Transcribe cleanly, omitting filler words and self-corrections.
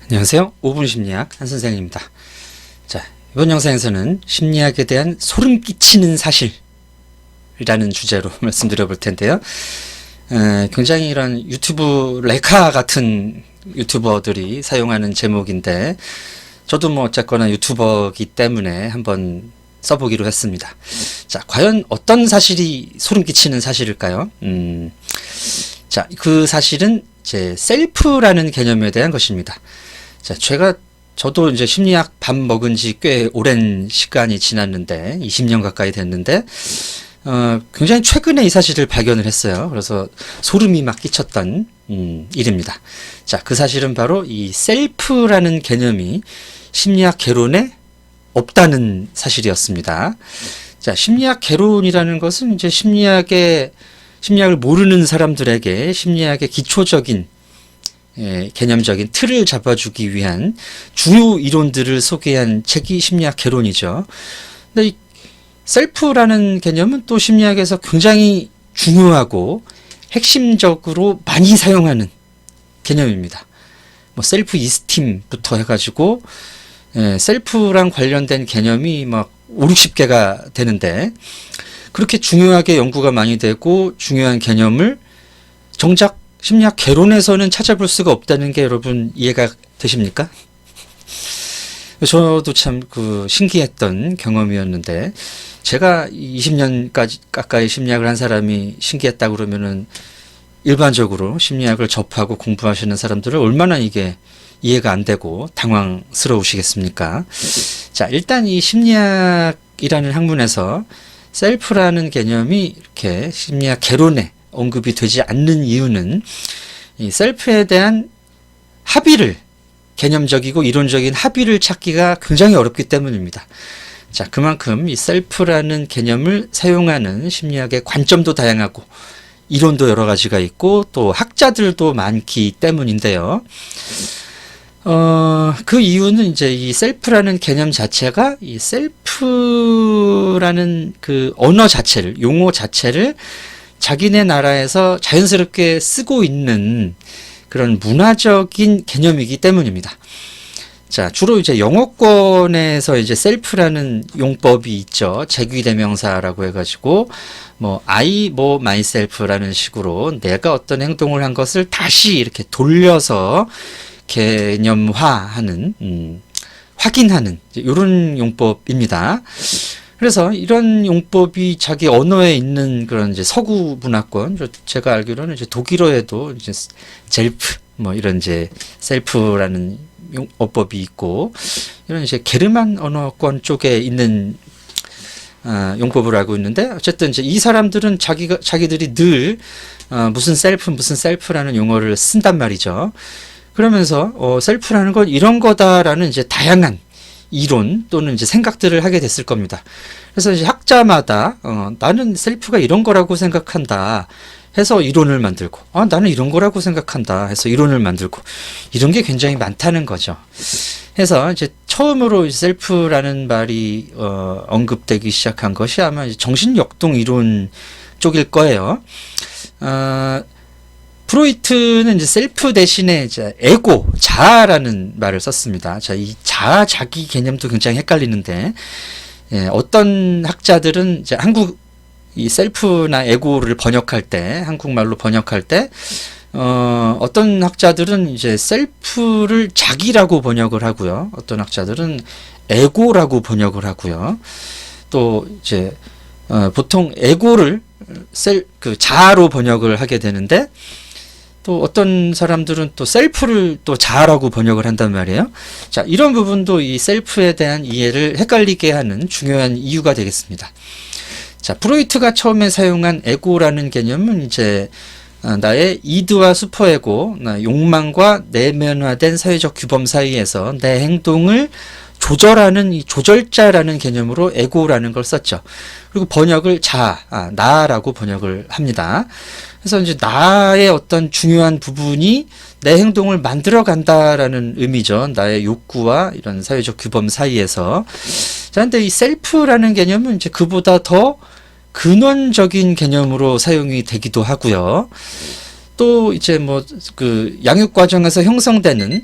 안녕하세요. 5분 심리학 한선생입니다. 자, 이번 영상에서는 심리학에 대한 소름 끼치는 사실이라는 주제로 말씀드려 볼 텐데요. 굉장히 이런 유튜브 레카 같은 유튜버들이 사용하는 제목인데 저도 뭐 어쨌거나 유튜버이기 때문에 한번 써보기로 했습니다. 자, 과연 어떤 사실이 소름 끼치는 사실일까요? 자, 그 사실은 이제 셀프라는 개념에 대한 것입니다. 자, 저도 이제 심리학 밥 먹은 지 꽤 오랜 시간이 지났는데, 20년 가까이 됐는데, 굉장히 최근에 이 사실을 발견을 했어요. 그래서 소름이 막 끼쳤던, 일입니다. 자, 그 사실은 바로 이 셀프라는 개념이 심리학 개론에 없다는 사실이었습니다. 자, 심리학 개론이라는 것은 이제 심리학을 모르는 사람들에게 심리학의 기초적인 개념적인 틀을 잡아주기 위한 주요 이론들을 소개한 책이 심리학 개론이죠. 근데 이 셀프라는 개념은 또 심리학에서 굉장히 중요하고 핵심적으로 많이 사용하는 개념입니다. 뭐 셀프 이스팀부터 해가지고 셀프랑 관련된 개념이 막 5, 60개가 되는데 그렇게 중요하게 연구가 많이 되고 중요한 개념을 정작 심리학 개론에서는 찾아볼 수가 없다는 게 여러분 이해가 되십니까? 저도 참 신기했던 경험이었는데 제가 20년까지 가까이 심리학을 한 사람이 신기했다 그러면은 일반적으로 심리학을 접하고 공부하시는 사람들은 얼마나 이게 이해가 안 되고 당황스러우시겠습니까? 자, 일단 이 심리학이라는 학문에서 셀프라는 개념이 이렇게 심리학 개론에 언급이 되지 않는 이유는 이 셀프에 대한 개념적이고 이론적인 합의를 찾기가 굉장히 어렵기 때문입니다. 자, 그만큼 이 셀프라는 개념을 사용하는 심리학의 관점도 다양하고 이론도 여러 가지가 있고 또 학자들도 많기 때문인데요. 그 이유는 이제 이 셀프라는 개념 자체가 이 셀프라는 그 언어 자체를, 용어 자체를 자기네 나라에서 자연스럽게 쓰고 있는 그런 문화적인 개념이기 때문입니다. 자, 주로 이제 영어권에서 이제 셀프라는 용법이 있죠. 제귀대명사라고 해가지고, myself라는 식으로 내가 어떤 행동을 한 것을 다시 이렇게 돌려서 개념화하는, 확인하는, 이런 용법입니다. 그래서 이런 용법이 자기 언어에 있는 그런 이제 서구 문화권, 제가 알기로는 이제 독일어에도 이제 젤프, 이런 이제 셀프라는 어법이 있고, 이런 이제 게르만 언어권 쪽에 있는 용법을 알고 있는데, 어쨌든 이제 이 사람들은 자기들이 늘 무슨 셀프라는 용어를 쓴단 말이죠. 그러면서 셀프라는 건 이런 거다라는 이제 다양한 이론 또는 이제 생각들을 하게 됐을 겁니다. 그래서 이제 학자마다 나는 셀프가 이런 거라고 생각한다 해서 이론을 만들고 나는 이런 거라고 생각한다 해서 이론을 만들고 이런 게 굉장히 많다는 거죠. 해서 이제 처음으로 셀프라는 말이 언급되기 시작한 것이 아마 정신역동 이론 쪽일 거예요. 프로이트는 이제 셀프 대신에 이제 에고, 자아라는 말을 썼습니다. 자, 이 자아, 자기 개념도 굉장히 헷갈리는데, 어떤 학자들은 이제 이 셀프나 에고를 번역할 때, 한국말로 번역할 때, 어떤 학자들은 이제 셀프를 자기라고 번역을 하고요. 어떤 학자들은 에고라고 번역을 하고요. 또 이제, 보통 에고를 자아로 번역을 하게 되는데, 또 어떤 사람들은 또 셀프를 또 자아라고 번역을 한단 말이에요. 자, 이런 부분도 이 셀프에 대한 이해를 헷갈리게 하는 중요한 이유가 되겠습니다. 자, 프로이트가 처음에 사용한 에고라는 개념은 이제 나의 이드와 슈퍼에고, 욕망과 내면화된 사회적 규범 사이에서 내 행동을 조절하는 이 조절자라는 개념으로 에고라는 걸 썼죠. 그리고 번역을 나라고 번역을 합니다. 그래서 이제 나의 어떤 중요한 부분이 내 행동을 만들어 간다라는 의미죠. 나의 욕구와 이런 사회적 규범 사이에서. 자, 근데 이 셀프라는 개념은 이제 그보다 더 근원적인 개념으로 사용이 되기도 하고요. 또 이제 양육 과정에서 형성되는